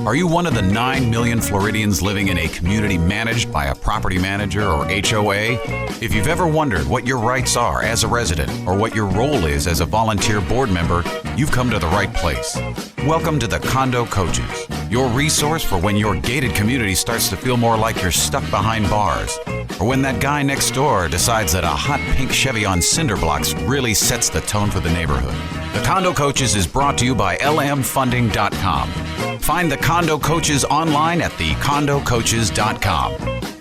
Are you one of the 9 million Floridians living in a community managed by a property manager or HOA? If you've ever wondered what your rights are as a resident or what your role is as a volunteer board member, you've come to the right place. Welcome to the Condo Coaches, your resource for when your gated community starts to feel more like you're stuck behind bars, or when that guy next door decides that a hot pink Chevy on cinder blocks really sets the tone for the neighborhood. The Condo Coaches is brought to you by lmfunding.com. Find the Condo Coaches online at thecondocoaches.com.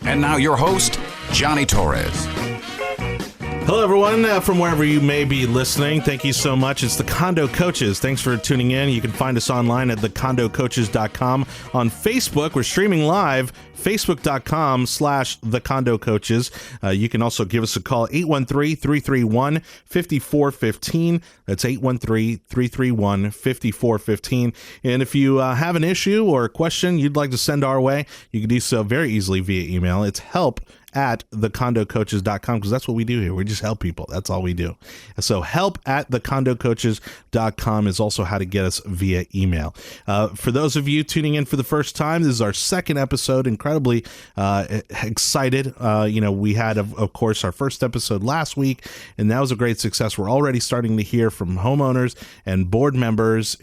And now your host, Johnny Torres. Hello, everyone, from wherever you may be listening. Thank you so much. It's the Condo Coaches. Thanks for tuning in. You can find us online at thecondocoaches.com. On Facebook, we're streaming live, facebook.com/thecondocoaches. You can also give us a call, 813-331-5415. That's 813-331-5415. And if you have an issue or a question you'd like to send our way, you can do so very easily via email. It's help@thecondocoaches.com, because that's what we do here. We just help people. That's all we do. So help@thecondocoaches.com is also how to get us via email. For those of you tuning in for the first time, this is our second episode. Incredibly excited. We had, of course, our first episode last week, and that was a great success. We're already starting to hear from homeowners and board members,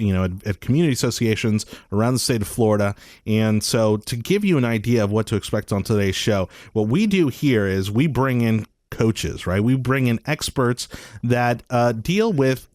at community associations around the state of Florida. And so to give you an idea of what to expect on today's show, what we do here is we bring in coaches, right? We bring in experts that deal with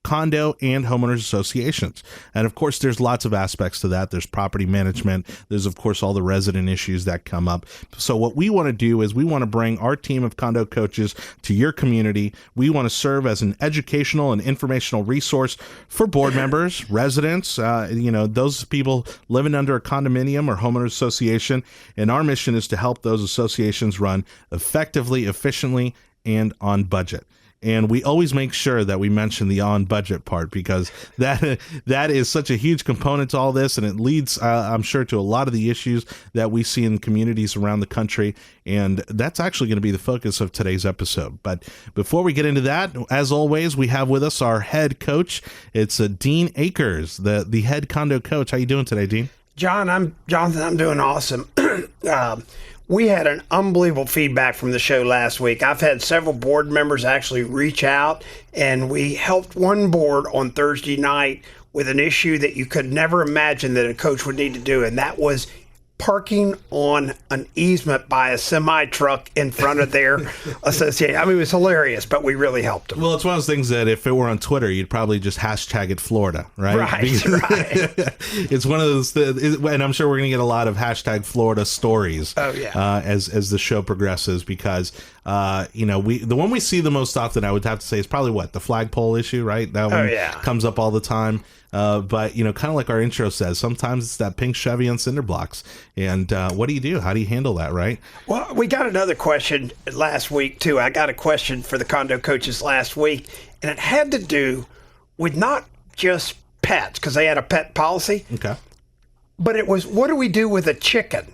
condo and homeowners associations. And of course, there's lots of aspects to that. There's property management. There's, of course, all the resident issues that come up. So what we want to do is we want to bring our team of condo coaches to your community. We want to serve as an educational and informational resource for board members, residents, those people living under a condominium or homeowners association. And our mission is to help those associations run effectively, efficiently, and on budget. And we always make sure that we mention the on-budget part, because that is such a huge component to all this, and it leads, I'm sure, to a lot of the issues that we see in communities around the country, and that's actually going to be the focus of today's episode. But before we get into that, as always, we have with us our head coach. It's Dean Akers, the head condo coach. How you doing today, Dean? Jonathan, I'm doing awesome. We had an unbelievable feedback from the show last week. I've had several board members actually reach out, and we helped one board on Thursday night with an issue that you could never imagine that a coach would need to do, and that was parking on an easement by a semi-truck in front of their association. I mean, it was hilarious, but we really helped them. Well, it's one of those things that if it were on Twitter, you'd probably just hashtag it Florida, right? Right. It's one of those, and I'm sure we're going to get a lot of hashtag Florida stories as the show progresses, because, the one we see the most often, I would have to say, is probably the flagpole issue, right? That one comes up all the time. But, kind of like our intro says, sometimes it's that pink Chevy on cinder blocks. And what do you do? How do you handle that, right? Well, we got another question last week, too. I got a question for the condo coaches last week, and it had to do with not just pets, because they had a pet policy. Okay. But it was, what do we do with a chicken?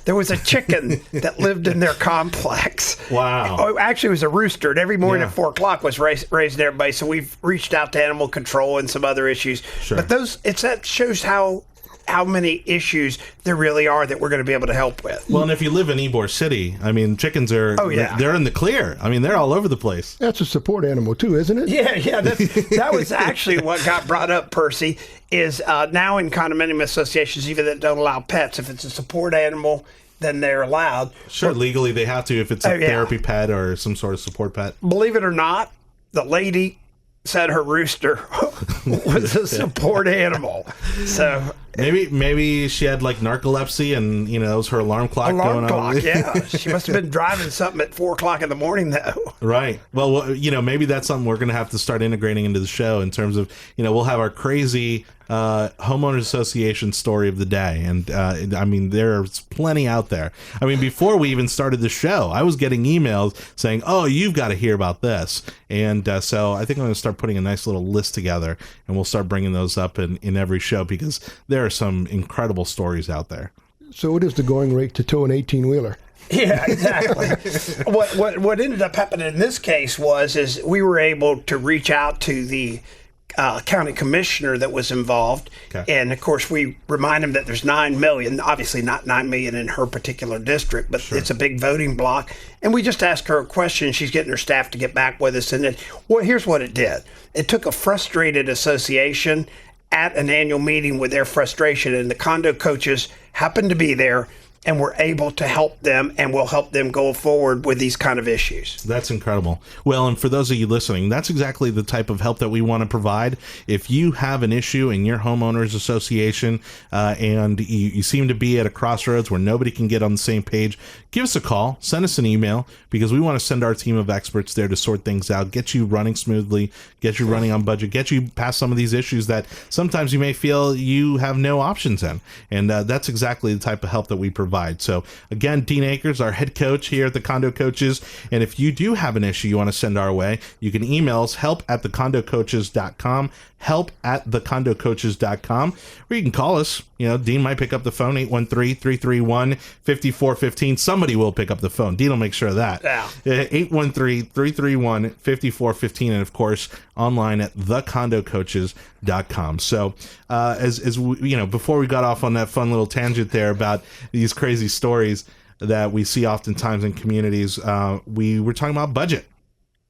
There was a chicken that lived in their complex. Wow. Oh, actually, it was a rooster. And every morning at 4 o'clock was raising everybody. So we've reached out to animal control and some other issues. Sure. But that shows how many issues there really are that we're going to be able to help with. Well, and if you live in Ybor City, I mean, chickens are, they're in the clear. I mean, they're all over the place. That's a support animal too, isn't it? Yeah. That was actually what got brought up, Percy, is now in condominium associations, even that don't allow pets, if it's a support animal, then they're allowed. Sure, legally they have to if it's a therapy pet or some sort of support pet. Believe it or not, the lady said her rooster was a support animal. So maybe she had narcolepsy, and it was her alarm clock going on. Yeah. She must have been driving something at 4 o'clock in the morning, though. Right. Well, maybe that's something we're going to have to start integrating into the show, in terms of, we'll have our crazy homeowners association story of the day. And there's plenty out there. I mean, before we even started the show, I was getting emails saying, oh, you've got to hear about this. And so I think I'm going to start putting a nice little list together, and we'll start bringing those up in every show, because there are some incredible stories out there. So what is the going rate to tow an 18-wheeler? Yeah, exactly. What ended up happening in this case is we were able to reach out to the county commissioner that was involved. Okay. And of course, we remind him that there's 9 million, obviously not 9 million in her particular district, but it's a big voting block. And we just asked her a question. She's getting her staff to get back with us. And then, well, here's what it did. It took a frustrated association at an annual meeting with their frustration, and the condo coaches happened to be there and we're able to help them, and we'll help them go forward with these kind of issues. That's incredible. Well, and for those of you listening, that's exactly the type of help that we want to provide. If you have an issue in your homeowners association and you seem to be at a crossroads where nobody can get on the same page, give us a call, send us an email, because we want to send our team of experts there to sort things out, get you running smoothly, get you running on budget, get you past some of these issues that sometimes you may feel you have no options in. And that's exactly the type of help that we provide. So again, Dean Akers, our head coach here at the Condo Coaches. And if you do have an issue you want to send our way, you can email us help@thecondocoaches.com, help@thecondocoaches.com, or you can call us. You know, Dean might pick up the phone, 813-331-5415. Somebody will pick up the phone. Dean will make sure of that. Yeah. 813-331-5415. And of course, online at thecondocoaches.com. So as we, you know, before we got off on that fun little tangent there about these crazy stories that we see oftentimes in communities, we were talking about budget.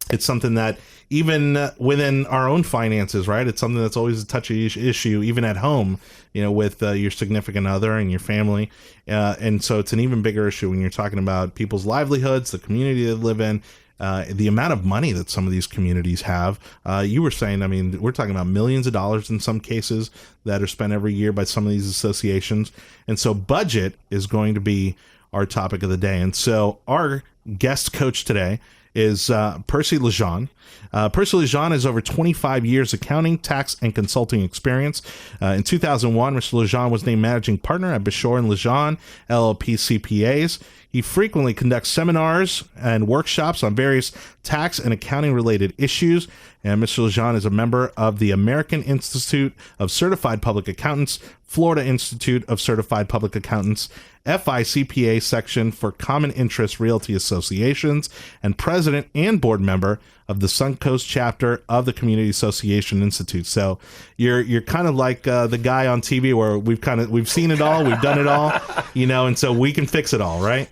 It's something that even within our own finances, right? It's something that's always a touchy issue, even at home, you know, with your significant other and your family. And so it's an even bigger issue when you're talking about people's livelihoods, the community they live in, the amount of money that some of these communities have. You were saying, I mean, we're talking about millions of dollars in some cases that are spent every year by some of these associations. And so budget is going to be our topic of the day. And so our guest coach today is Percy Lejeune. Percy Lejeune has over 25 years accounting, tax, and consulting experience. In 2001, Mr. Lejeune was named managing partner at Bishore and Lejeune LLP CPAs. He frequently conducts seminars and workshops on various tax and accounting related issues. And Mr. Lejeune is a member of the American Institute of Certified Public Accountants, Florida Institute of Certified Public Accountants, FICPA section for Common Interest Realty Associations, and president and board member of the Suncoast chapter of the Community Association Institute. So you're kind of like the guy on TV where we've seen it all, we've done it all, you know, and so we can fix it all, right?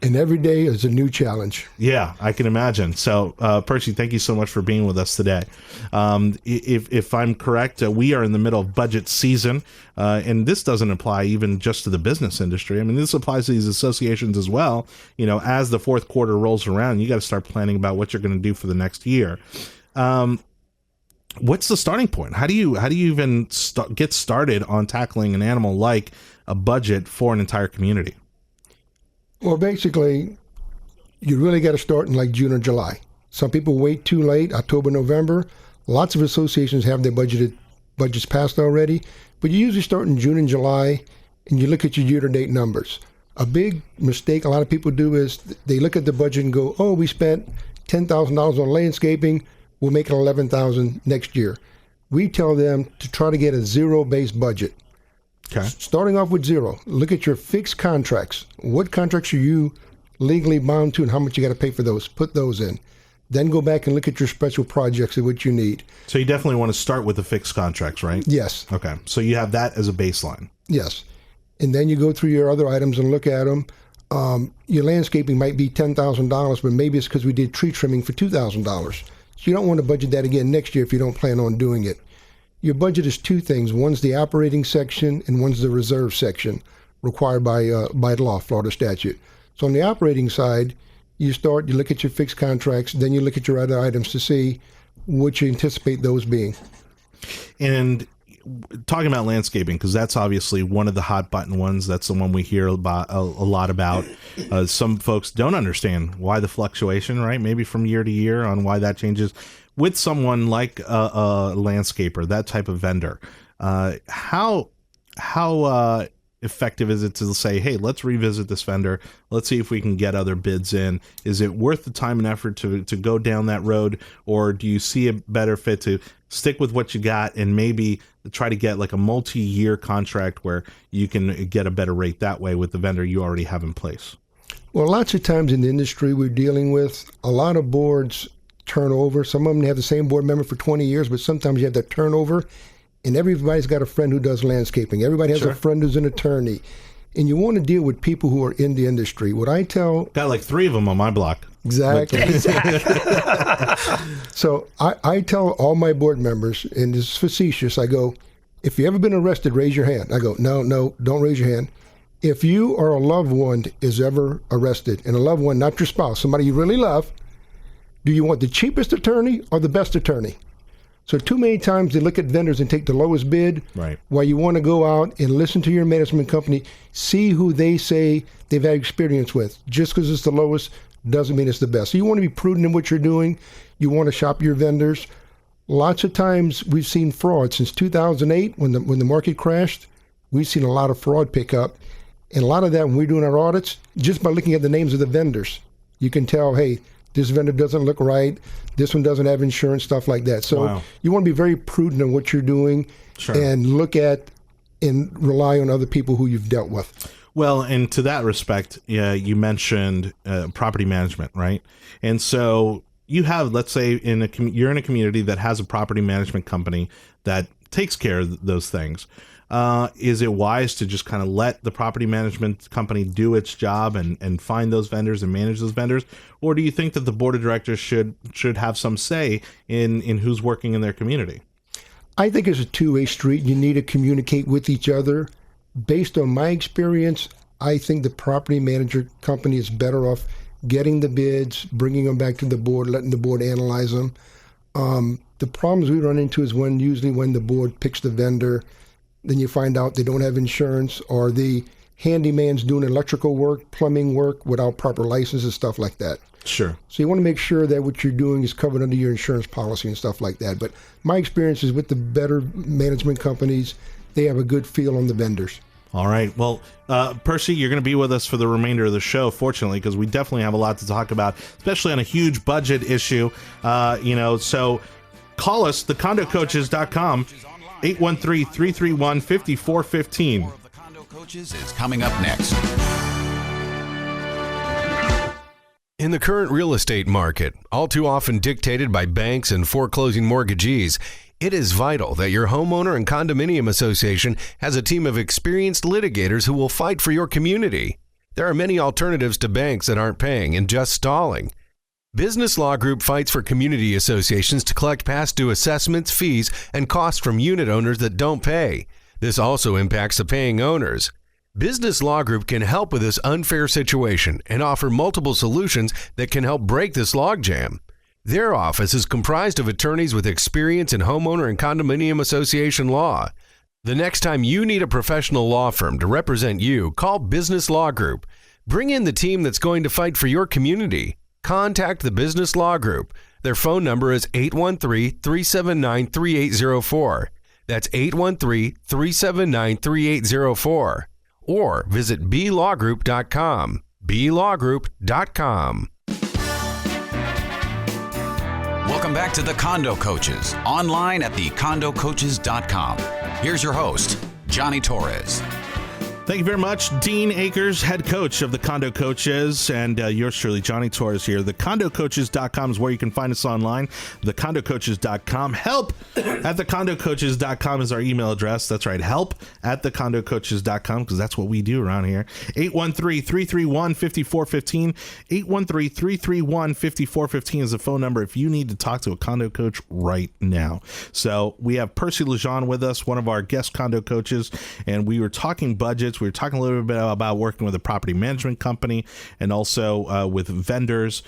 And every day is a new challenge. Yeah, I can imagine. So Percy, thank you so much for being with us today. If I'm correct, we are in the middle of budget season, and this doesn't apply even just to the business industry. I mean, this applies to these associations as well. You know, as the fourth quarter rolls around, you got to start planning about what you're going to do for the next year. What's the starting point? How do you even get started on tackling an animal like a budget for an entire community? Well, basically, you really got to start in like June or July. Some people wait too late, October, November. Lots of associations have their budgets passed already, but you usually start in June and July, and you look at your year-to-date numbers. A big mistake a lot of people do is they look at the budget and go, oh, we spent $10,000 on landscaping, we'll make it $11,000 next year. We tell them to try to get a zero-based budget. Okay. Starting off with zero, look at your fixed contracts. What contracts are you legally bound to and how much you got to pay for those? Put those in. Then go back and look at your special projects and what you need. So you definitely want to start with the fixed contracts, right? Yes. Okay. So you have that as a baseline. Yes. And then you go through your other items and look at them. Your landscaping might be $10,000, but maybe it's because we did tree trimming for $2,000. So you don't want to budget that again next year if you don't plan on doing it. Your budget is two things. One's the operating section and one's the reserve section required by law, Florida statute. So on the operating side, you look at your fixed contracts, then you look at your other items to see what you anticipate those being. And talking about landscaping, because that's obviously one of the hot button ones. That's the one we hear about a lot about. Some folks don't understand why the fluctuation, right? Maybe from year to year on why that changes. With someone like a landscaper, that type of vendor, how effective is it to say, hey, let's revisit this vendor. Let's see if we can get other bids in. Is it worth the time and effort to go down that road? Or do you see a better fit to stick with what you got and maybe try to get like a multi-year contract where you can get a better rate that way with the vendor you already have in place? Well, lots of times in the industry we're dealing with, a lot of boards turnover. Some of them have the same board member for 20 years, but sometimes you have that turnover. And everybody's got a friend who does landscaping. Everybody has a friend who's an attorney. And you want to deal with people who are in the industry. What I tell... Got like 3 of them on my block. Exactly. So I tell all my board members, and this is facetious, I go, if you ever been arrested, raise your hand. I go, no, don't raise your hand. If you or a loved one is ever arrested, and a loved one, not your spouse, somebody you really love, do you want the cheapest attorney or the best attorney? So too many times they look at vendors and take the lowest bid. Right. While you want to go out and listen to your management company, see who they say they've had experience with. Just because it's the lowest doesn't mean it's the best. So you want to be prudent in what you're doing. You want to shop your vendors. Lots of times we've seen fraud. Since 2008, when the market crashed, we've seen a lot of fraud pick up. And a lot of that, when we're doing our audits, just by looking at the names of the vendors, you can tell, hey, this vendor doesn't look right. This one doesn't have insurance, stuff like that. So you want to be very prudent in what you're doing and look at and rely on other people who you've dealt with. Well, and to that respect, you mentioned property management, right? And so you have, let's say, you're in a community that has a property management company that takes care of those things. Is it wise to just kind of let the property management company do its job and find those vendors and manage those vendors? Or do you think that the board of directors should have some say in who's working in their community? I think it's a two-way street. You need to communicate with each other. Based on my experience, I think the property manager company is better off getting the bids, bringing them back to the board, letting the board analyze them. The problems we run into is usually when the board picks the vendor, then you find out they don't have insurance, or the handyman's doing electrical work, plumbing work without proper licenses, stuff like that. Sure. So you want to make sure that what you're doing is covered under your insurance policy and stuff like that. But my experience is with the better management companies, they have a good feel on the vendors. All right. Well, Percy, you're going to be with us for the remainder of the show, fortunately, because we definitely have a lot to talk about, especially on a huge budget issue. So call us, thecondocoaches.com, 813-331-5415. More of the Condo Coaches is coming up next. In the current real estate market, all too often dictated by banks and foreclosing mortgagees, it is vital that your homeowner and condominium association has a team of experienced litigators who will fight for your community. There are many alternatives to banks that aren't paying and just stalling. Business Law Group fights for community associations to collect past due assessments, fees, and costs from unit owners that don't pay. This also impacts the paying owners. Business Law Group can help with this unfair situation and offer multiple solutions that can help break this logjam. Their office is comprised of attorneys with experience in homeowner and condominium association law. The next time you need a professional law firm to represent you, call Business Law Group. Bring in the team that's going to fight for your community. Contact the Business Law Group. Their phone number is 813-379-3804. That's 813-379-3804. Or visit blawgroup.com. blawgroup.com. Welcome back to the Condo Coaches, online at thecondocoaches.com. Here's your host, Johnny Torres. Thank you very much, Dean Akers, head coach of the Condo Coaches, and yours truly, Johnny Torres here. TheCondoCoaches.com is where you can find us online. TheCondoCoaches.com. Help at TheCondoCoaches.com is our email address. That's right, help at TheCondoCoaches.com, because that's what we do around here. 813-331-5415. 813-331-5415 is the phone number if you need to talk to a condo coach right now. So we have Percy Lejeune with us, one of our guest condo coaches, and we were talking budgets. We were talking a little bit about working with a property management company and also with vendors.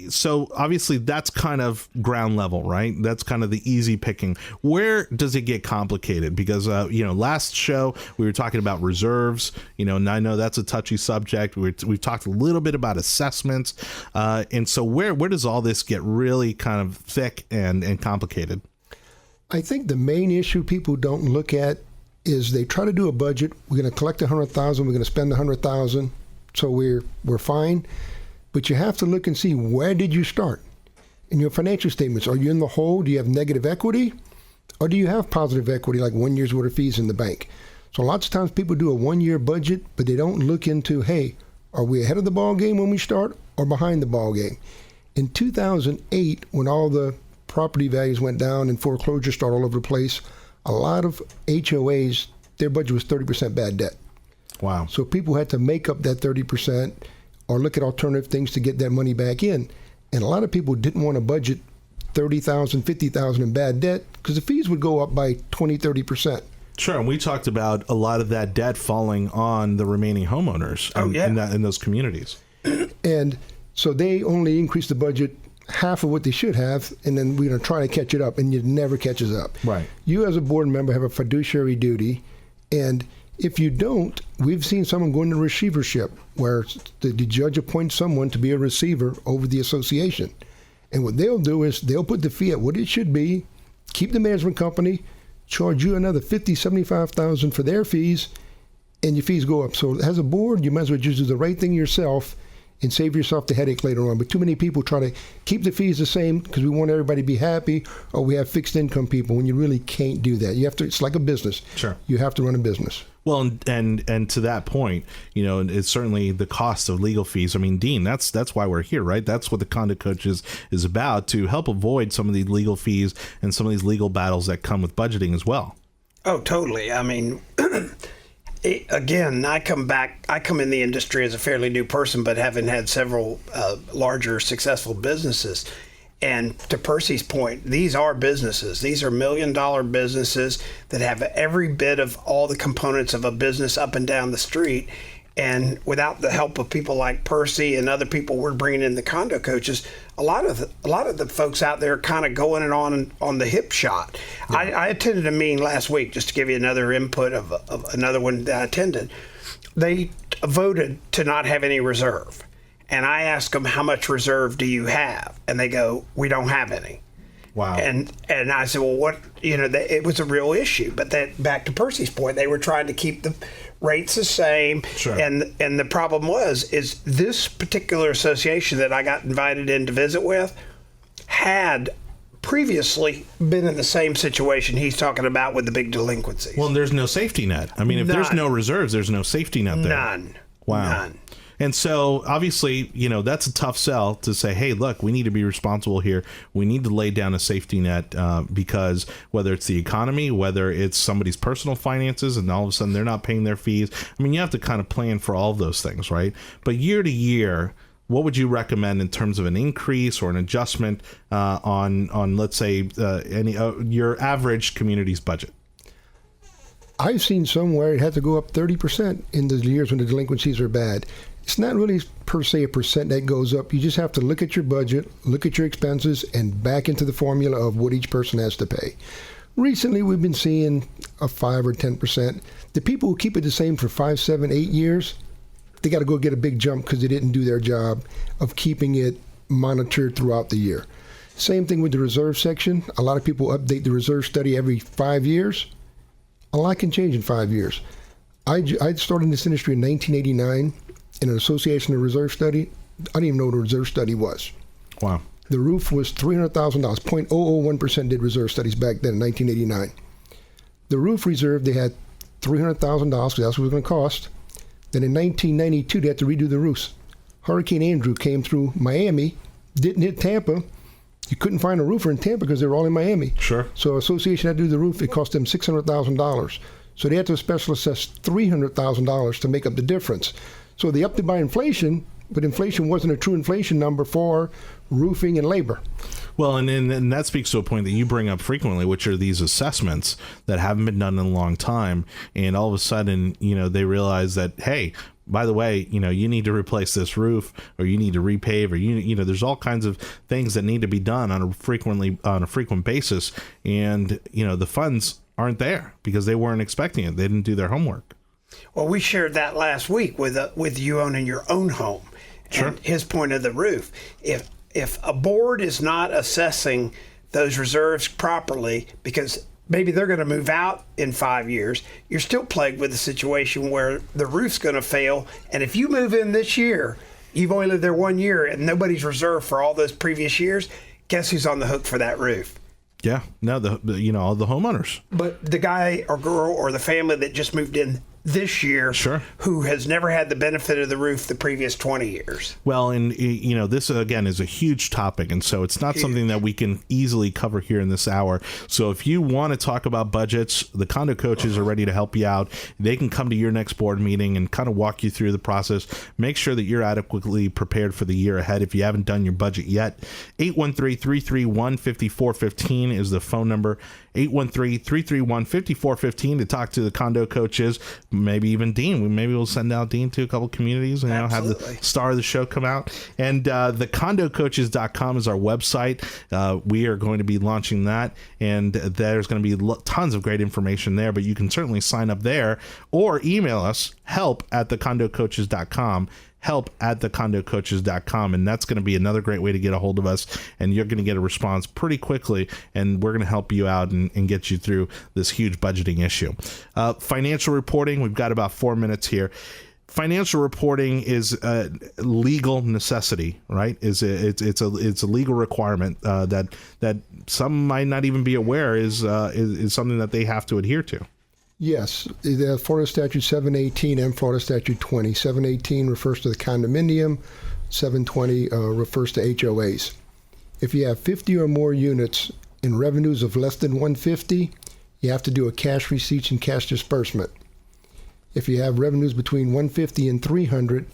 So obviously that's kind of ground level, right? That's kind of the easy picking. Where does it get complicated? Because, last show we were talking about reserves, and I know that's a touchy subject. We've talked a little bit about assessments. And so where does all this get really kind of thick and complicated? I think the main issue people don't look at is they try to do a budget. We're going to collect $100,000. We're going to spend $100,000, so we're fine. But you have to look and see, where did you start in your financial statements? Are you in the hole? Do you have negative equity, or do you have positive equity, like 1 year's worth of fees in the bank? So lots of times people do a 1-year budget, but they don't look into, hey, are we ahead of the ball game when we start or behind the ball game? In 2008, when all the property values went down and foreclosures started all over the place, a lot of HOAs, their budget was 30% bad debt. Wow. So people had to make up that 30% or look at alternative things to get that money back in. And a lot of people didn't want to budget $30,000, $50,000 in bad debt because the fees would go up by 20, 30%. Sure, and we talked about a lot of that debt falling on the remaining homeowners in those communities. And so they only increased the budget half of what they should have, and then we're going to try to catch it up, and it never catches up. Right. You as a board member have a fiduciary duty, and if you don't, we've seen someone go into receivership where the judge appoints someone to be a receiver over the association. And what they'll do is they'll put the fee at what it should be, keep the management company, charge you another $50,000, $75,000 for their fees, and your fees go up. So as a board, you might as well just do the right thing yourself and save yourself the headache later on. But too many people try to keep the fees the same because we want everybody to be happy, or we have fixed income people, when you really can't do that. You have to. It's like a business. Sure. You have to run a business. Well, and to that point, it's certainly the cost of legal fees. I mean, Dean, that's why we're here, right? That's what the Condo Coaches is about, to help avoid some of these legal fees and some of these legal battles that come with budgeting as well. Oh, totally. I mean, again, I come in the industry as a fairly new person, but having had several larger successful businesses. And to Percy's point, these are businesses. These are $1 million businesses that have every bit of all the components of a business up and down the street. And without the help of people like Percy and other people we're bringing in, the Condo Coaches, a lot of the folks out there are kind of going it on the hip shot. Yeah. I attended a meeting last week, just to give you another input of another one that I attended. They voted to not have any reserve. And I asked them, how much reserve do you have? And they go, we don't have any. Wow. And I said, well, what, it was a real issue. But that, back to Percy's point, they were trying to keep the rates the same. Sure. And the problem is this particular association that I got invited in to visit with had previously been in the same situation he's talking about with the big delinquencies. Well, there's no safety net. I mean, if there's no reserves, there's no safety net there. None. Wow. None. And so obviously, that's a tough sell to say, hey, look, we need to be responsible here. We need to lay down a safety net because whether it's the economy, whether it's somebody's personal finances, and all of a sudden they're not paying their fees. I mean, you have to kind of plan for all of those things, right? But year to year, what would you recommend in terms of an increase or an adjustment on let's say, your average community's budget? I've seen somewhere it had to go up 30% in the years when the delinquencies are bad. It's not really per se a percent that goes up. You just have to look at your budget, look at your expenses, and back into the formula of what each person has to pay. Recently, we've been seeing a 5 or 10%. The people who keep it the same for 5, 7, 8 years, they got to go get a big jump because they didn't do their job of keeping it monitored throughout the year. Same thing with the reserve section. A lot of people update the reserve study every 5 years. A lot can change in 5 years. I started in this industry in 1989 in an association of reserve study. I didn't even know what a reserve study was. Wow. The roof was $300,000. 0.001% did reserve studies back then in 1989. The roof reserve, they had $300,000 because that's what it was going to cost. Then in 1992, they had to redo the roofs. Hurricane Andrew came through Miami, didn't hit Tampa. You couldn't find a roofer in Tampa because they were all in Miami. Sure. So association had to do the roof. It cost them $600,000. So they had to special assess $300,000 to make up the difference. So they upped it by inflation, but inflation wasn't a true inflation number for roofing and labor. Well, and that speaks to a point that you bring up frequently, which are these assessments that haven't been done in a long time. And all of a sudden, they realize that, hey, by the way, you need to replace this roof, or you need to repave, or there's all kinds of things that need to be done on a frequent basis, and the funds aren't there because they weren't expecting it. They didn't do their homework. Well, we shared that last week with you owning your own home. Sure. And his point of the roof. If a board is not assessing those reserves properly, because maybe they're going to move out in 5 years, you're still plagued with a situation where the roof's going to fail. And if you move in this year, you've only lived there 1 year and nobody's reserved for all those previous years, guess who's on the hook for that roof? Yeah, no, all the homeowners. But the guy or girl or the family that just moved in this year Sure. who has never had the benefit of the roof the previous 20 years. Well, and this again is a huge topic, and so it's not something that we can easily cover here in this hour. So if you want to talk about budgets, the Condo Coaches are ready to help you out. They can come to your next board meeting and kind of walk you through the process. Make sure that you're adequately prepared for the year ahead if you haven't done your budget yet. 813-331-5415 is the phone number. 813-331-5415 to talk to the Condo Coaches, maybe even Dean. Maybe we'll send out Dean to a couple communities and have the star of the show come out. And the condocoaches.com is our website. We are going to be launching that, and there's going to be tons of great information there, but you can certainly sign up there or email us, help@thecondocoaches.com. help@thecondocoaches.com, and that's going to be another great way to get a hold of us, and you're going to get a response pretty quickly, and we're going to help you out and get you through this huge budgeting issue. Financial reporting, we've got about 4 minutes here. Financial reporting is a legal necessity, right? It's a legal requirement that some might not even be aware is something that they have to adhere to. Yes, the Florida Statute 718 and Florida Statute 20. 718 refers to the condominium, 720 refers to HOAs. If you have 50 or more units in revenues of less than 150, you have to do a cash receipts and cash disbursement. If you have revenues between 150 and 300,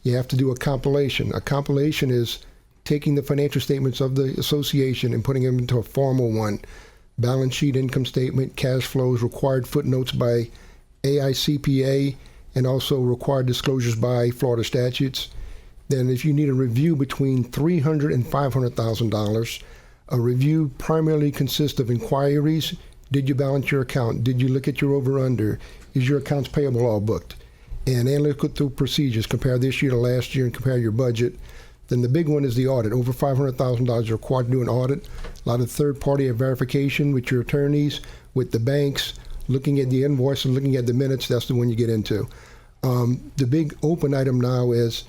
you have to do a compilation. A compilation is taking the financial statements of the association and putting them into a formal one. Balance sheet, income statement, cash flows, required footnotes by AICPA, and also required disclosures by Florida statutes. Then if you need a review between $300,000 and $500,000, a review primarily consists of inquiries. Did you balance your account? Did you look at your over-under? Is your accounts payable all booked? And analytical procedures, compare this year to last year and compare your budget. Then the big one is the audit. Over $500,000 are required to do an audit. A lot of third-party verification with your attorneys, with the banks, looking at the invoice and looking at the minutes. That's the one you get into. The big open item now is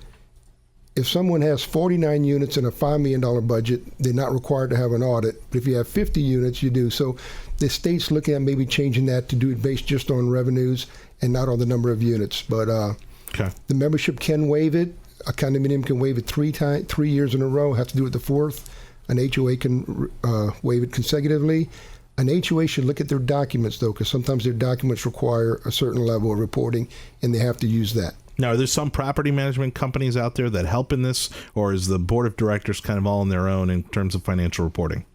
if someone has 49 units and a $5 million budget, they're not required to have an audit. But if you have 50 units, you do. So the state's looking at maybe changing that to do it based just on revenues and not on the number of units. But the membership can waive it. A condominium can waive it 3 years in a row, have to do it the fourth. An HOA can waive it consecutively. An HOA should look at their documents, though, because sometimes their documents require a certain level of reporting, and they have to use that. Now, are there some property management companies out there that help in this, or is the board of directors kind of all on their own in terms of financial reporting?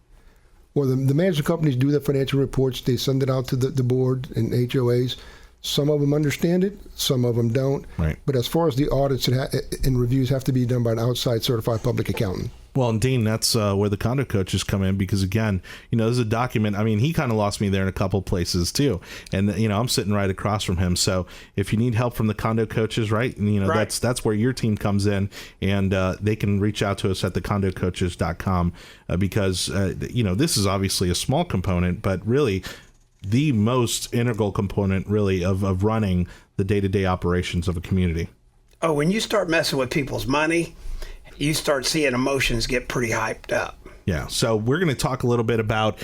Well, the management companies do the financial reports. They send it out to the board and HOAs. Some of them understand it, some of them don't. Right. But as far as the audits and reviews have to be done by an outside certified public accountant. Well, and Dean, that's where the Condo Coaches come in, because again, there's a document. I mean, he kind of lost me there in a couple places too, and I'm sitting right across from him. So if you need help from the Condo Coaches, right, right. that's where your team comes in, and they can reach out to us at thecondocoaches.com because this is obviously a small component, but really the most integral component really of running the day-to-day operations of a community. Oh, when you start messing with people's money, you start seeing emotions get pretty hyped up. Yeah. So we're going to talk a little bit about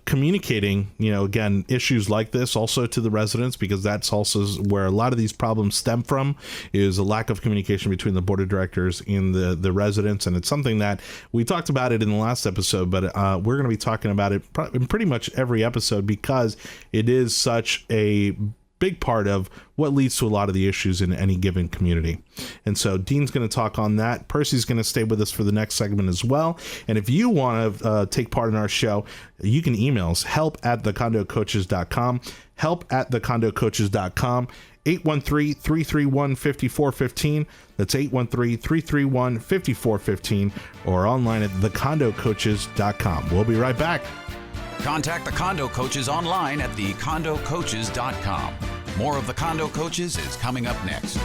communicating, again, issues like this also to the residents, because that's also where a lot of these problems stem from, is a lack of communication between the board of directors and the residents. And it's something that we talked about it in the last episode, but we're going to be talking about it in pretty much every episode, because it is such a big part of what leads to a lot of the issues in any given community. And so Dean's going to talk on that. Percy's going to stay with us for the next segment as well. And if you want to take part in our show, you can email us, help@thecondocoaches.com, help@thecondocoaches.com, 813-331-5415. That's 813-331-5415, or online at thecondocoaches.com. We'll be right back. Contact the Condo Coaches online at thecondocoaches.com. More of the Condo Coaches is coming up next.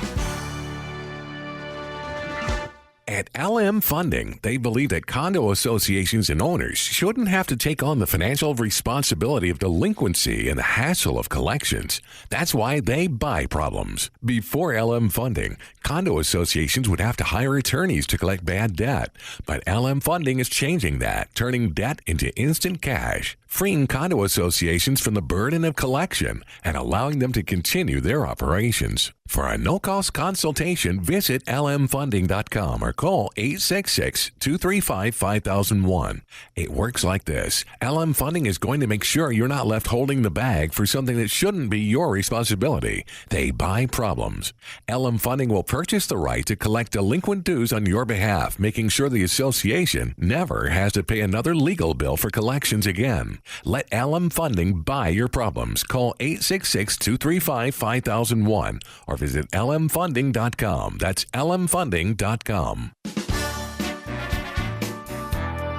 At LM Funding, they believe that condo associations and owners shouldn't have to take on the financial responsibility of delinquency and the hassle of collections. That's why they buy problems. Before LM Funding, condo associations would have to hire attorneys to collect bad debt. But LM Funding is changing that, turning debt into instant cash. freeing condo associations from the burden of collection and allowing them to continue their operations. For a no-cost consultation, visit lmfunding.com or call 866-235-5001. It works like this. LM Funding is going to make sure you're not left holding the bag for something that shouldn't be your responsibility. They buy problems. LM Funding will purchase the right to collect delinquent dues on your behalf, making sure the association never has to pay another legal bill for collections again. Let LM Funding buy your problems. Call 866-235-5001 or visit lmfunding.com. That's lmfunding.com.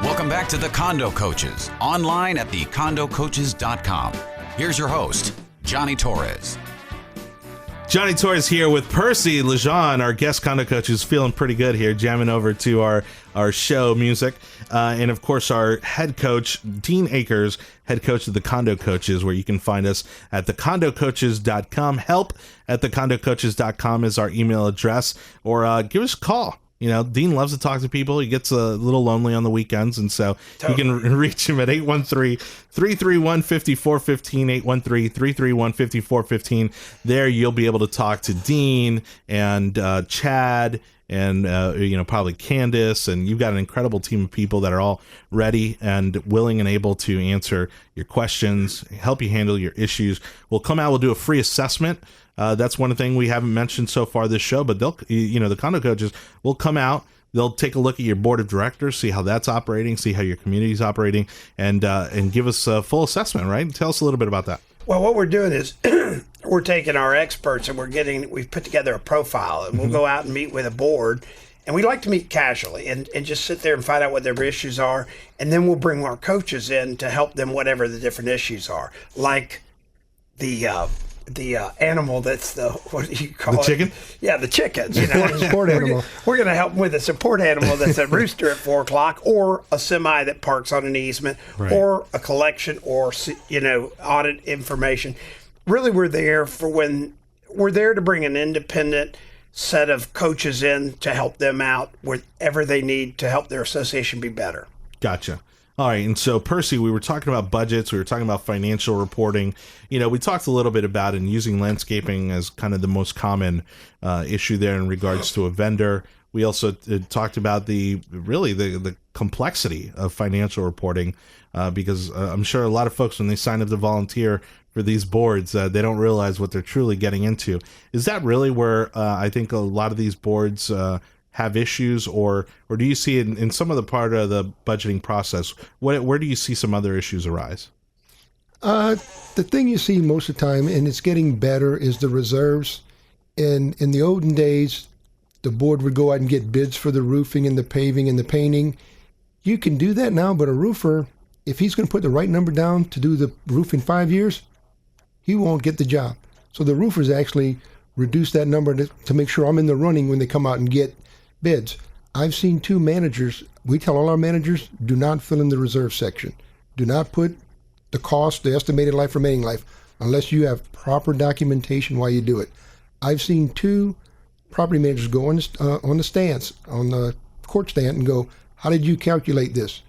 Welcome back to the Condo Coaches, online at thecondocoaches.com. Here's your host, Johnny Torres. Johnny Torres here with Percy Lejeune, our guest condo coach, who's feeling pretty good here, jamming over to our show music. And of course, our head coach, Dean Akers, head coach of the Condo Coaches, where you can find us at thecondocoaches.com. Help at thecondocoaches.com is our email address, or give us a call. You know, Dean loves to talk to people. He gets a little lonely on the weekends, and so you can reach him at 813-331-5415, 813-331-5415. There you'll be able to talk to Dean and Chad and, probably Candace, and you've got an incredible team of people that are all ready and willing and able to answer your questions, help you handle your issues. We'll do a free assessment. That's one thing we haven't mentioned so far this show, but the condo coaches will come out. They'll take a look at your board of directors, see how that's operating, see how your community is operating, and give us a full assessment, right? Tell us a little bit about that. Well, what we're doing is we're taking our experts and we've put together a profile, and we'll go out and meet with a board. And we like to meet casually and just sit there and find out what their issues are. And then we'll bring our coaches in to help them whatever the different issues are. Like the animal that's what do you call it? The chicken? Yeah, the chickens. Support animal. We're going to help them with a support animal that's a rooster at 4 o'clock, or a semi that parks on an easement, right, or a collection, or audit information. Really, we're there to bring an independent set of coaches in to help them out whatever they need to help their association be better. Gotcha. All right. And so, Percy, we were talking about budgets. We were talking about financial reporting. We talked a little bit about and using landscaping as kind of the most common issue there in regards to a vendor. We also talked about the complexity of financial reporting because I'm sure a lot of folks, when they sign up to volunteer for these boards, they don't realize what they're truly getting into. Is that really where I think a lot of these boards have issues, or do you see in some of the part of the budgeting process, where do you see some other issues arise? The thing you see most of the time, and it's getting better, is the reserves. In the olden days, the board would go out and get bids for the roofing and the paving and the painting. You can do that now, but a roofer, if he's going to put the right number down to do the roof in 5 years, he won't get the job. So the roofers actually reduce that number to make sure I'm in the running when they come out and get bids. I've seen 2 managers. We tell all our managers, do not fill in the reserve section. Do not put the cost, the estimated life remaining life, unless you have proper documentation while you do it. I've seen 2 property managers go on the stands, on the court stand, and go, how did you calculate this?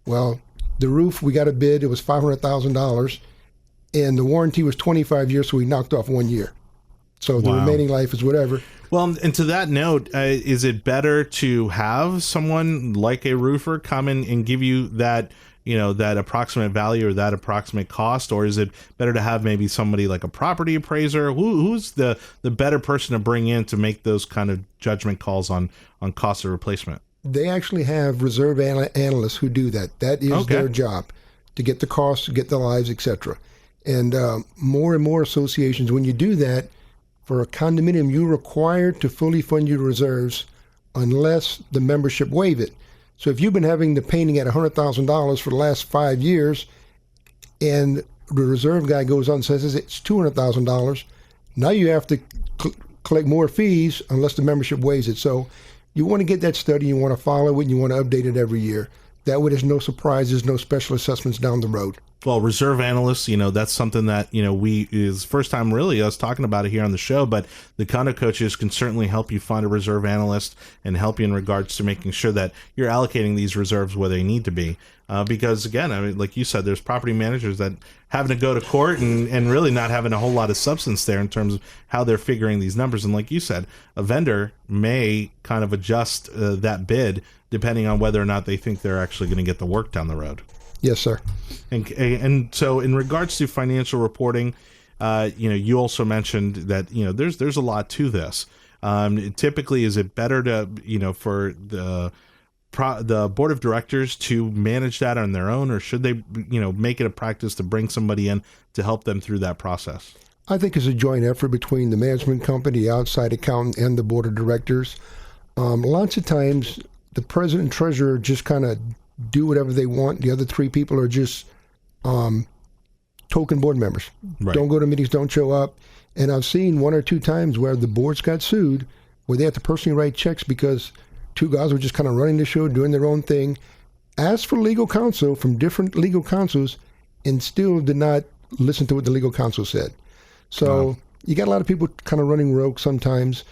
Well, the roof, we got a bid, it was $500,000, and the warranty was 25 years, so we knocked off 1 year. So the remaining life is whatever. Well, and to that note, is it better to have someone like a roofer come in and give you that, that approximate value or that approximate cost, or is it better to have maybe somebody like a property appraiser? Who's the better person to bring in to make those kind of judgment calls on cost of replacement? They actually have reserve analysts who do that. That is their job, to get the costs, get the lives, etc. And more and more associations, when you do that, for a condominium, you're required to fully fund your reserves unless the membership waive it. So if you've been having the painting at $100,000 for the last 5 years, and the reserve guy goes on and says it's $200,000, now you have to collect more fees unless the membership waives it. So you want to get that study, you want to follow it, and you want to update it every year. That way there's no surprises, no special assessments down the road. Well, reserve analysts, that's something that, is first time really us talking about it here on the show, but the Condo Coaches can certainly help you find a reserve analyst and help you in regards to making sure that you're allocating these reserves where they need to be. Because again, I mean, like you said, there's property managers that having to go to court and really not having a whole lot of substance there in terms of how they're figuring these numbers. And like you said, a vendor may kind of adjust that bid depending on whether or not they think they're actually going to get the work down the road. Yes, sir. And so in regards to financial reporting, you also mentioned that, there's a lot to this. Typically, is it better to, for the board of directors to manage that on their own, or should they, make it a practice to bring somebody in to help them through that process? I think it's a joint effort between the management company, the outside accountant, and the board of directors. Lots of times, the president and treasurer just kind of do whatever they want. The other three people are just token board members. Right. Don't go to meetings, don't show up. And I've seen one or two times where the boards got sued, where they had to personally write checks because two guys were just kind of running the show, doing their own thing, asked for legal counsel from different legal counsels, and still did not listen to what the legal counsel said. So you got a lot of people kind of running rogue sometimes.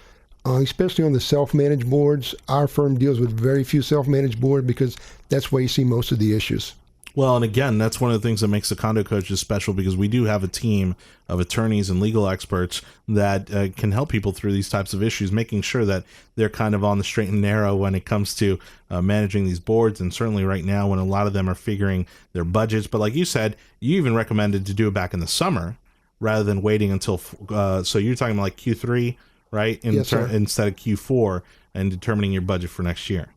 Especially on the self-managed boards. Our firm deals with very few self-managed boards because that's where you see most of the issues. Well, and again, that's one of the things that makes the Condo Coaches special, because we do have a team of attorneys and legal experts that can help people through these types of issues, making sure that they're kind of on the straight and narrow when it comes to managing these boards. And certainly right now when a lot of them are figuring their budgets. But like you said, you even recommended to do it back in the summer rather than waiting until, so you're talking about like Q3, right? Yes, sir. Instead of Q4, and determining your budget for next year.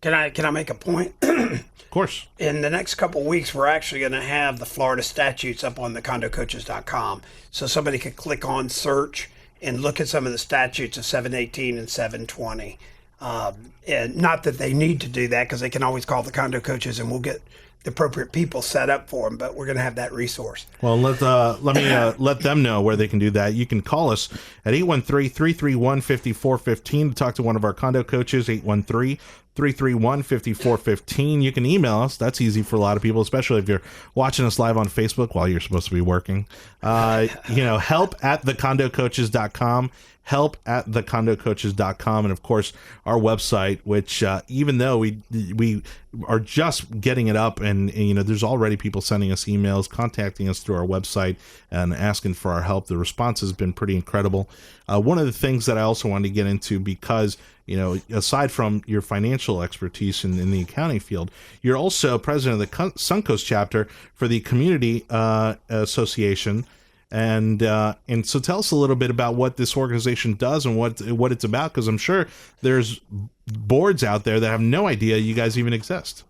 Can I make a point? Of course. In the next couple of weeks, we're actually going to have the Florida statutes up on the condocoaches.com. So somebody could click on search and look at some of the statutes of 718 and 720. And not that they need to do that, because they can always call the Condo Coaches and we'll get the appropriate people set up for them, but we're going to have that resource. Well, let me let them know where they can do that. You can call us at 813-331-5415 to talk to one of our Condo Coaches, 813-331-5415. You can email us. That's easy for a lot of people, especially if you're watching us live on Facebook while you're supposed to be working. help@thecondocoaches.com. help@thecondocoaches.com, and of course our website, which even though we are just getting it up, and there's already people sending us emails, contacting us through our website and asking for our help. The response has been pretty incredible. One of the things that I also wanted to get into, because aside from your financial expertise in the accounting field, you're also president of the Suncoast chapter for the Community Association. And so tell us a little bit about what this organization does and what it's about, because I'm sure there's boards out there that have no idea you guys even exist.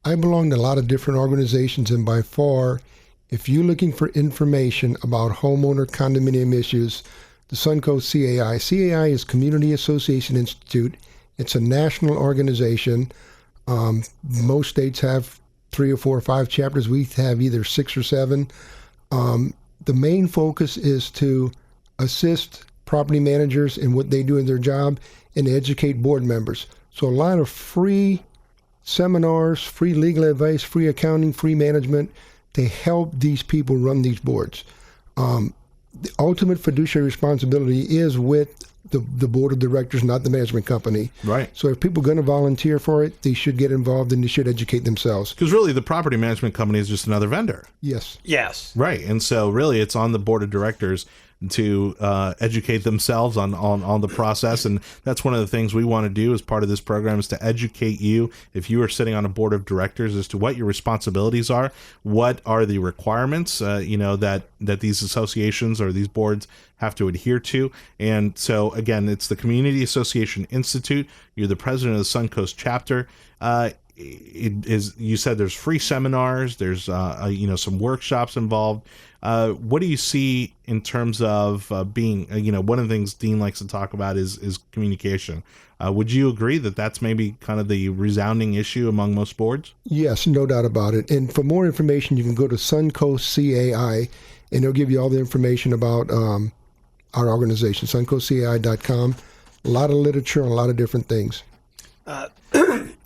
I belong to a lot of different organizations, and by far, if you're looking for information about homeowner condominium issues, the Suncoast CAI. CAI is Community Association Institute. It's a national organization. Most states have 3 or 4 or 5 chapters. We have either 6 or 7. The main focus is to assist property managers in what they do in their job and educate board members. So a lot of free seminars, free legal advice, free accounting, free management to help these people run these boards. The ultimate fiduciary responsibility is with the board of directors, not the management company. Right. So if people are going to volunteer for it, they should get involved and they should educate themselves. Because really, the property management company is just another vendor. Yes. Yes. Right. And so really, it's on the board of directors to educate themselves on the process. And that's one of the things we want to do as part of this program, is to educate you, if you are sitting on a board of directors, as to what your responsibilities are, what are the requirements, that these associations or these boards have to adhere to. And so again, it's the Community Association Institute. You're the president of the Suncoast chapter. It is, you said there's free seminars, there's some workshops involved. What do you see in terms of being, one of the things Dean likes to talk about is communication. Would you agree that that's maybe kind of the resounding issue among most boards? Yes, no doubt about it. And for more information, you can go to Suncoast CAI, and they'll give you all the information about our organization, suncoastcai.com. A lot of literature, a lot of different things.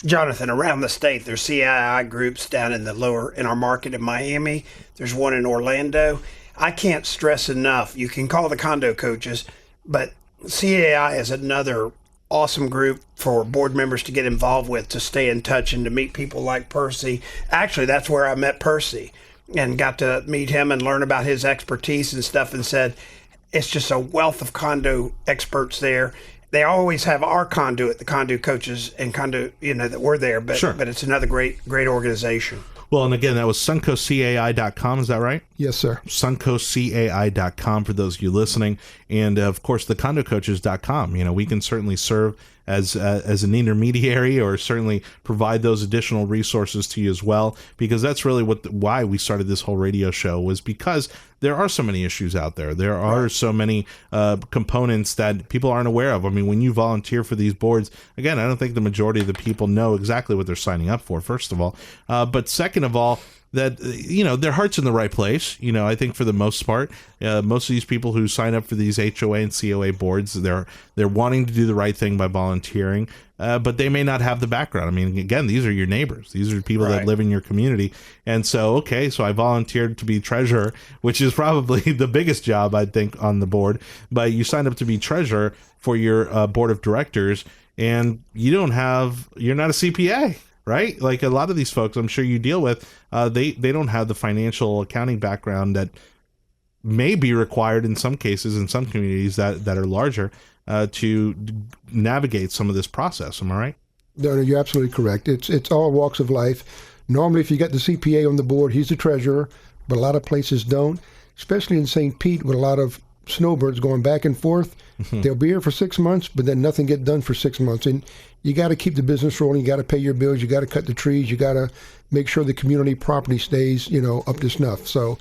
Jonathan, around the state, there's CII groups down in our market in Miami. There's one in Orlando. I can't stress enough. You can call the Condo Coaches, but CII is another awesome group for board members to get involved with, to stay in touch and to meet people like Percy. Actually, that's where I met Percy and got to meet him and learn about his expertise and stuff, and said it's just a wealth of condo experts there. They always have our conduit, the Condo Coaches and Condo, that we're there, but Sure. But it's another great organization. Well, and again, that was suncoastcai.com, is that right? Yes, sir. suncoastcai.com for those of you listening. And, of course, the condocoaches.com. We can certainly serve as an intermediary, or certainly provide those additional resources to you as well, because that's really why we started this whole radio show, was because there are so many issues out there. There are so many components that people aren't aware of. I mean, when you volunteer for these boards, again, I don't think the majority of the people know exactly what they're signing up for, first of all. But second of all, that their heart's in the right place. I think for the most part, most of these people who sign up for these HOA and COA boards, they're wanting to do the right thing by volunteering, but they may not have the background. I mean, again, these are your neighbors. These are people that live in your community. And so I volunteered to be treasurer, which is probably the biggest job, I think, on the board. But you signed up to be treasurer for your board of directors, and you're not a CPA. Right? Like a lot of these folks I'm sure you deal with, they don't have the financial accounting background that may be required in some cases in some communities that are larger to navigate some of this process. Am I right? No, you're absolutely correct. It's all walks of life. Normally, if you got the CPA on the board, he's the treasurer, but a lot of places don't, especially in St. Pete with a lot of snowbirds going back and forth. They'll be here for 6 months, but then nothing get done for 6 months. And you got to keep the business rolling. You got to pay your bills. You got to cut the trees. You got to make sure the community property stays, up to snuff. So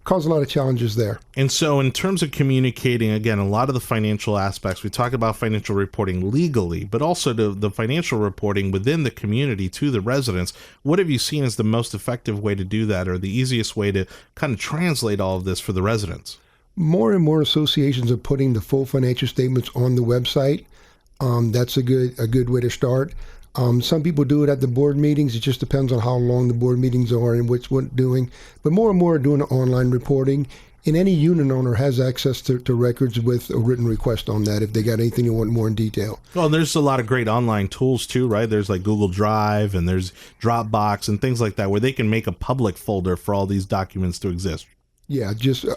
cause a lot of challenges there. And so in terms of communicating, again, a lot of the financial aspects, we talk about financial reporting legally, but also the financial reporting within the community to the residents. What have you seen as the most effective way to do that, or the easiest way to kind of translate all of this for the residents? More and more associations are putting the full financial statements on the website. That's a good way to start. Some people do it at the board meetings. It just depends on how long the board meetings are and what doing. But more and more are doing online reporting. And any unit owner has access to records with a written request on that if they got anything they want more in detail. Well, there's a lot of great online tools too, right? There's like Google Drive and there's Dropbox and things like that where they can make a public folder for all these documents to exist. Yeah,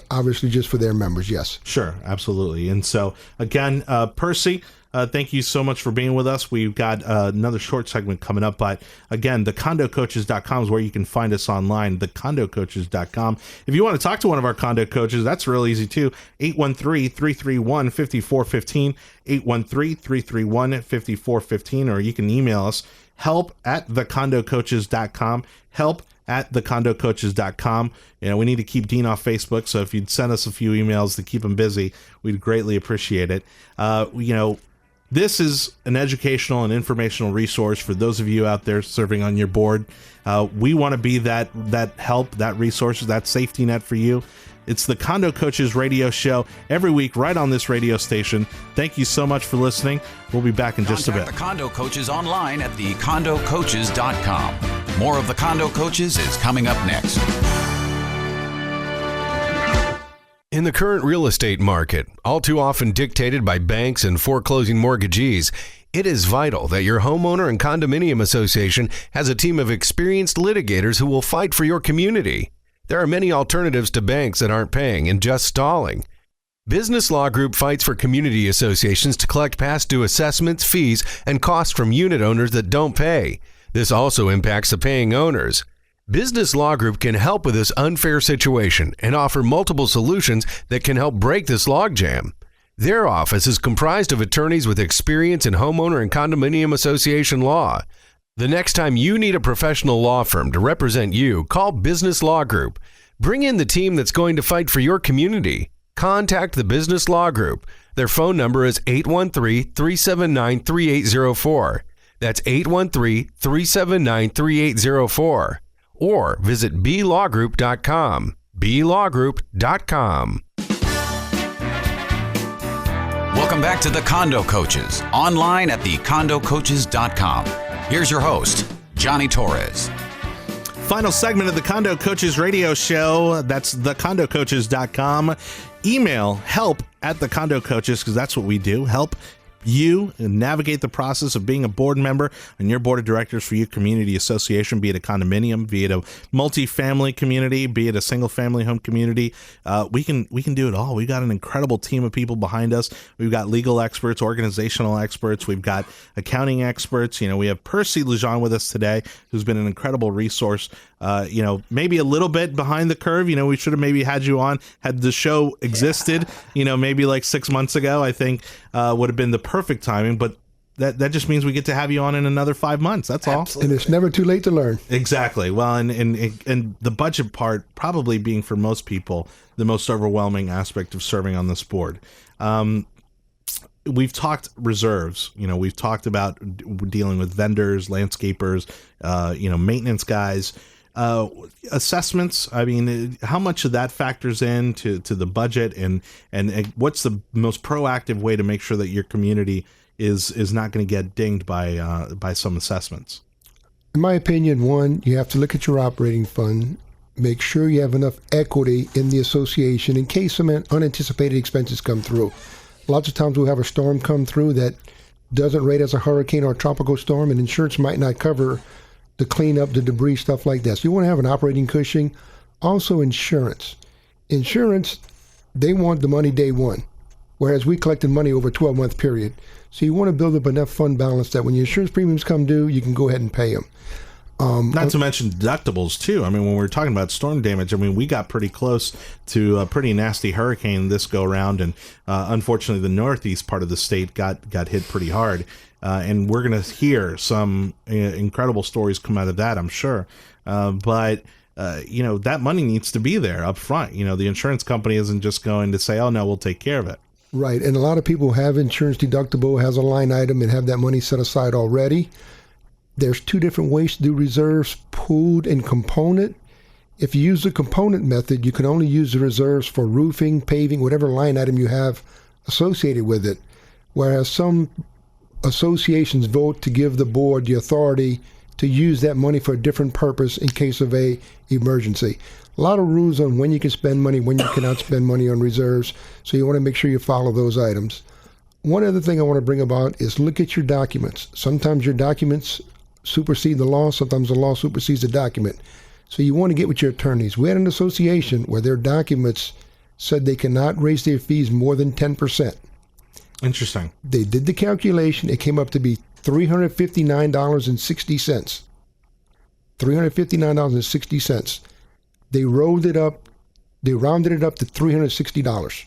obviously just for their members, yes. Sure, absolutely. And so, again, Percy, thank you so much for being with us. We've got another short segment coming up, but again, thecondocoaches.com is where you can find us online, thecondocoaches.com. If you want to talk to one of our condo coaches, that's real easy too, 813-331-5415, 813-331-5415, or you can email us, help@thecondocoaches.com, help@thecondocoaches.com. We need to keep Dean off Facebook, so if you'd send us a few emails to keep him busy, we'd greatly appreciate it. This is an educational and informational resource for those of you out there serving on your board. We want to be that help, that resource, that safety net for you. It's the Condo Coaches radio show every week right on this radio station. Thank you so much for listening. We'll be back in just a bit. Contact the Condo Coaches online at thecondocoaches.com. More of the Condo Coaches is coming up next. In the current real estate market, all too often dictated by banks and foreclosing mortgagees, it is vital that your homeowner and condominium association has a team of experienced litigators who will fight for your community. There are many alternatives to banks that aren't paying and just stalling. Business Law Group fights for community associations to collect past due assessments, fees, and costs from unit owners that don't pay. This also impacts the paying owners. Business Law Group can help with this unfair situation and offer multiple solutions that can help break this logjam. Their office is comprised of attorneys with experience in homeowner and condominium association law. The next time you need a professional law firm to represent you, call Business Law Group. Bring in the team that's going to fight for your community. Contact the Business Law Group. Their phone number is 813-379-3804. That's 813-379-3804. Or visit blawgroup.com. blawgroup.com. Welcome back to the Condo Coaches, online at thecondocoaches.com. Here's your host, Johnny Torres. Final segment of the Condo Coaches radio show. That's thecondocoaches.com. Email help at the Condo Coaches, because that's what we do. Help you navigate the process of being a board member on your board of directors for your community association, be it a condominium, be it a multifamily community, be it a single family home community. We can do it all. We've got an incredible team of people behind us. We've got legal experts, organizational experts. We've got accounting experts. We have Percy Lejean with us today, who's been an incredible resource. Maybe a little bit behind the curve. We should have maybe had you on had the show existed, maybe like 6 months ago. I think would have been the perfect timing, but that just means we get to have you on in another 5 months. That's all. Absolutely. And it's never too late to learn. Exactly. Well, and the budget part probably being for most people the most overwhelming aspect of serving on this board. We've talked reserves. We've talked about dealing with vendors, landscapers, maintenance guys. Assessments, I mean, how much of that factors in to the budget, and what's the most proactive way to make sure that your community is not going to get dinged by some assessments? In my opinion, one, you have to look at your operating fund, make sure you have enough equity in the association in case some unanticipated expenses come through. Lots of times we'll have a storm come through that doesn't rate as a hurricane or a tropical storm, and insurance might not cover the cleanup, the debris, stuff like that. So you want to have an operating cushion. Also insurance. Insurance, they want the money day one, whereas we collected money over a 12-month period. So you want to build up enough fund balance that when your insurance premiums come due, you can go ahead and pay them. Not to mention deductibles, too. I mean, when we're talking about storm damage, I mean, we got pretty close to a pretty nasty hurricane this go-around, and unfortunately, the northeast part of the state got hit pretty hard. And we're going to hear some incredible stories come out of that, I'm sure. But that money needs to be there up front. The insurance company isn't just going to say, oh, no, we'll take care of it. Right. And a lot of people have insurance deductible, has a line item, and have that money set aside already. There's two different ways to do reserves, pooled and component. If you use the component method, you can only use the reserves for roofing, paving, whatever line item you have associated with it. Whereas some associations vote to give the board the authority to use that money for a different purpose in case of a emergency. A lot of rules on when you can spend money, when you cannot spend money on reserves, so you want to make sure you follow those items. One other thing I want to bring about is look at your documents. Sometimes your documents supersede the law, sometimes the law supersedes the document. So you want to get with your attorneys. We had an association where their documents said they cannot raise their fees more than 10%. Interesting. They did the calculation. It came up to be $359.60. $359.60. They rounded it up to $360.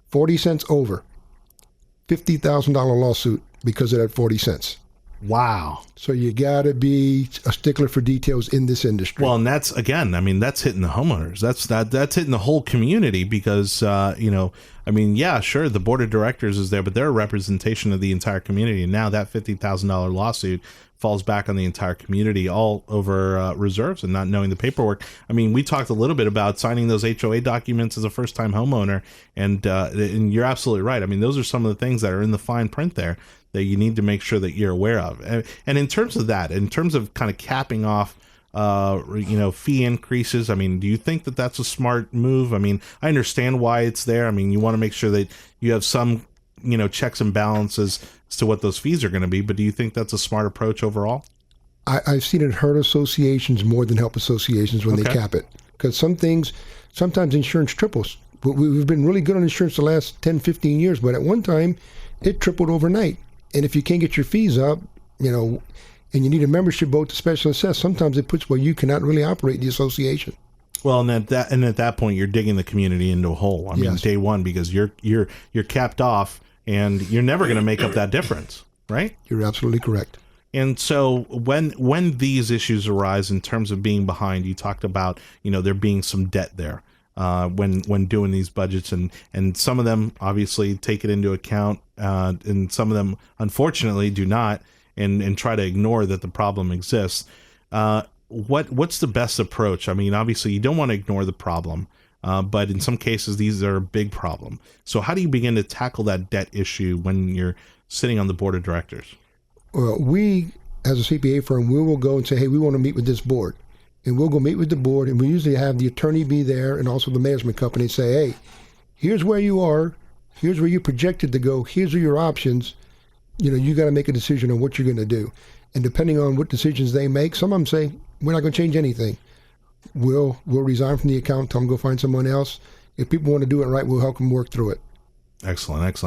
40 cents over. $50,000 lawsuit because of that 40 cents. Wow. So you got to be a stickler for details in this industry. Well, and that's, again, I mean, that's hitting the homeowners. That's hitting the whole community because, I mean, yeah, sure, the board of directors is there, but they're a representation of the entire community. And now that $50,000 lawsuit falls back on the entire community all over reserves and not knowing the paperwork. I mean, we talked a little bit about signing those HOA documents as a first-time homeowner, and you're absolutely right. I mean, those are some of the things that are in the fine print there that you need to make sure that you're aware of. And in terms of that, in terms of kind of capping off fee increases, I mean, do you think that that's a smart move? I mean, I understand why it's there. I mean, you want to make sure that you have some, checks and balances as to what those fees are going to be, but do you think that's a smart approach overall? I've seen it hurt associations more than help associations when they cap it. Because sometimes insurance triples. We've been really good on insurance the last 10, 15 years, but at one time, it tripled overnight. And if you can't get your fees up, and you need a membership vote to special assess, sometimes it puts where you cannot really operate the association. Well, and at that point, you're digging the community into a hole. I mean, day one, because you're capped off, and you're never going to make up that difference, right? You're absolutely correct. And so when these issues arise in terms of being behind, you talked about there being some debt there. When doing these budgets, and some of them obviously take it into account, and some of them unfortunately do not, and try to ignore that the problem exists. What's the best approach? I mean, obviously you don't want to ignore the problem, but in some cases these are a big problem. So how do you begin to tackle that debt issue when you're sitting on the board of directors? Well, we as a CPA firm, we will go and say, hey, we want to meet with this board. And we'll go meet with the board, and we usually have the attorney be there and also the management company say, hey, here's where you are. Here's where you projected to go. Here's your options. You got to make a decision on what you're going to do. And depending on what decisions they make, some of them say, we're not going to change anything. We'll resign from the account, tell them go find someone else. If people want to do it right, we'll help them work through it. Excellent.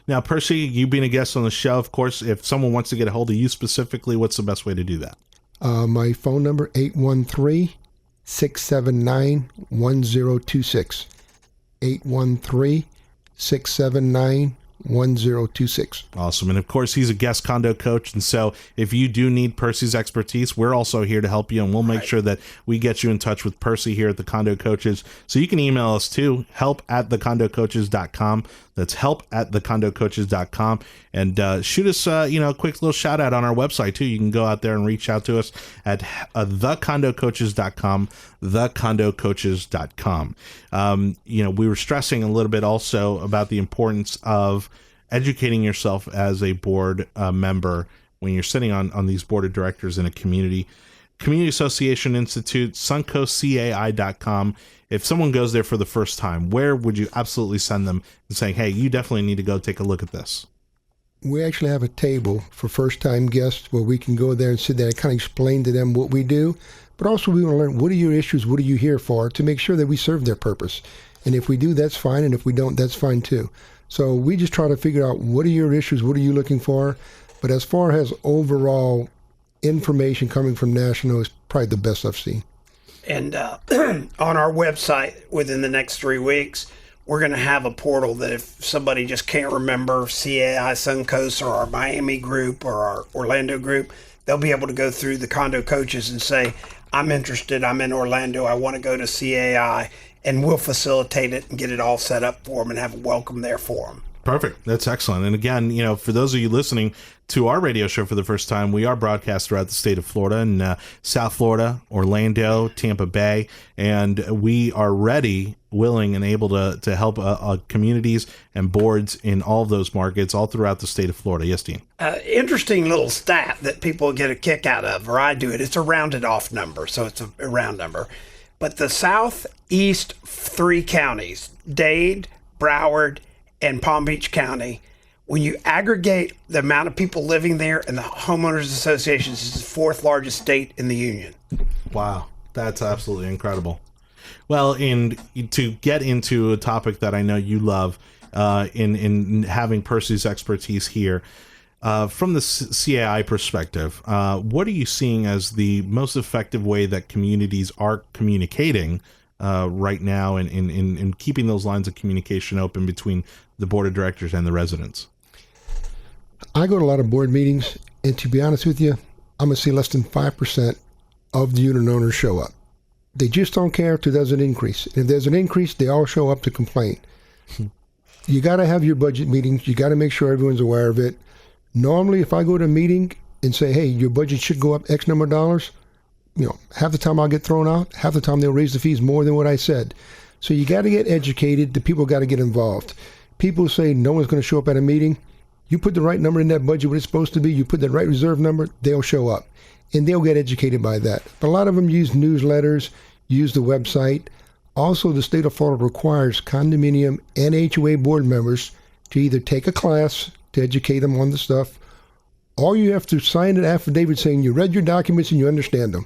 Now, Percy, you being a guest on the show, of course, if someone wants to get a hold of you specifically, what's the best way to do that? My phone number, 813-679-1026. 813-679-1026. 1026. Awesome. And of course, he's a guest condo coach. And so if you do need Percy's expertise, we're also here to help you. And we'll make sure that we get you in touch with Percy here at the Condo Coaches. So you can email us too, help@thecondocoaches.com. That's help@thecondocoaches.com. And shoot us, a quick little shout out on our website too. You can go out there and reach out to us at thecondocoaches.com, thecondocoaches.com. We were stressing a little bit also about the importance of educating yourself as a board member when you're sitting on these board of directors in a community association institute, suncoastcai.com. If someone goes there for the first time, where would you absolutely send them and saying, hey, you definitely need to go take a look at this? We actually have a table for first-time guests where we can go there and sit there and kind of explain to them what we do. But also we want to learn, what are your issues? What are you here for? To make sure that we serve their purpose. And if we do, that's fine. And if we don't, that's fine too. So we just try to figure out, what are your issues? What are you looking for? But as far as overall information coming from National, is probably the best I've seen. And on our website, within the next 3 weeks, we're going to have a portal that if somebody just can't remember CAI Suncoast or our Miami group or our Orlando group, they'll be able to go through the Condo Coaches and say, I'm interested, I'm in Orlando, I want to go to CAI, and we'll facilitate it and get it all set up for them and have a welcome there for them. Perfect. That's excellent. And again, for those of you listening to our radio show for the first time, we are broadcast throughout the state of Florida and South Florida, Orlando, Tampa Bay, and we are ready, willing, and able to help communities and boards in all of those markets all throughout the state of Florida. Yes, Dean? Interesting little stat that people get a kick out of, or I do it. It's a rounded off number, so it's a round number. But the southeast 3 counties, Dade, Broward, and Palm Beach County, when you aggregate the amount of people living there and the homeowners associations, is the 4th largest state in the union. Wow, that's absolutely incredible. Well, and to get into a topic that I know you love, in having Percy's expertise here, from the CAI perspective, what are you seeing as the most effective way that communities are communicating right now in keeping those lines of communication open between the board of directors and the residents? I go to a lot of board meetings, and to be honest with you, I'm going to see less than 5% of the unit owners show up. They just don't care if there's an increase. If there's an increase, they all show up to complain. You got to have your budget meetings. You got to make sure everyone's aware of it. Normally, if I go to a meeting and say, hey, your budget should go up X number of dollars, half the time I'll get thrown out. Half the time they'll raise the fees more than what I said. So you got to get educated. The people got to get involved. People say no one's going to show up at a meeting. You put the right number in that budget, what it's supposed to be. You put the right reserve number, they'll show up. And they'll get educated by that. But a lot of them use newsletters, use the website. Also, the state of Florida requires condominium and HOA board members to either take a class to educate them on the stuff, or you have to sign an affidavit saying you read your documents and you understand them.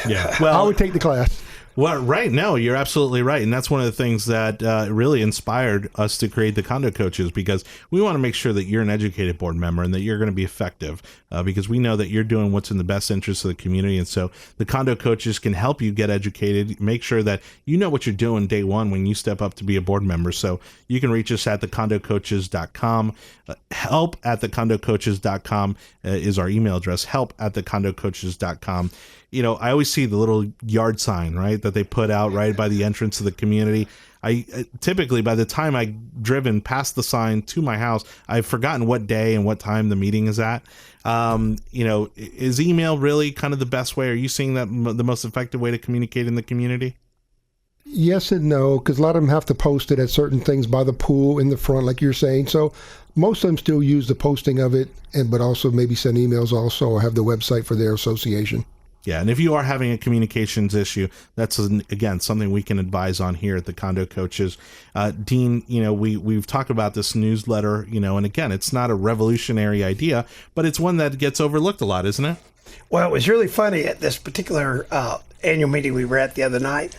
Yeah. Well, I would take the class. Well, right. No, you're absolutely right. And that's one of the things that really inspired us to create the Condo Coaches, because we want to make sure that you're an educated board member and that you're going to be effective, because we know that you're doing what's in the best interest of the community. And so the Condo Coaches can help you get educated, make sure that you know what you're doing day one when you step up to be a board member. So you can reach us at thecondocoaches.com. Help@thecondocoaches.com is our email address, help@thecondocoaches.com. I always see the little yard sign, right, that they put out right by the entrance of the community. I typically, by the time I've driven past the sign to my house, I've forgotten what day and what time the meeting is at. Is email really kind of the best way? Are you seeing that the most effective way to communicate in the community? Yes and no, because a lot of them have to post it at certain things by the pool in the front, like you're saying. So most of them still use the posting of it, but also maybe send emails also or have the website for their association. Yeah, and if you are having a communications issue, that's, again, something we can advise on here at the Condo Coaches. Dean, we've talked about this newsletter, and again, it's not a revolutionary idea, but it's one that gets overlooked a lot, isn't it? Well, it was really funny at this particular annual meeting we were at the other night.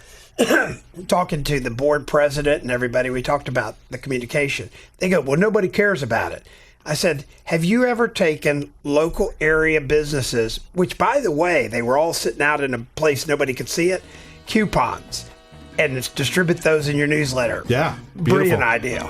Talking to the board president and everybody, we talked about the communication. They go, well, nobody cares about it. I said, have you ever taken local area businesses, which, by the way, they were all sitting out in a place nobody could see it, coupons, and distribute those in your newsletter? Yeah, beautiful. Brilliant idea.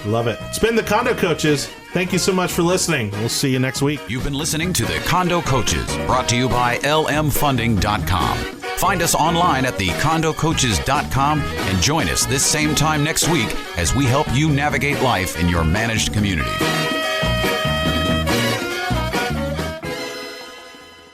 Love it. It's been the Condo Coaches. Thank you so much for listening. We'll see you next week. You've been listening to the Condo Coaches, brought to you by lmfunding.com. Find us online at thecondocoaches.com and join us this same time next week as we help you navigate life in your managed community.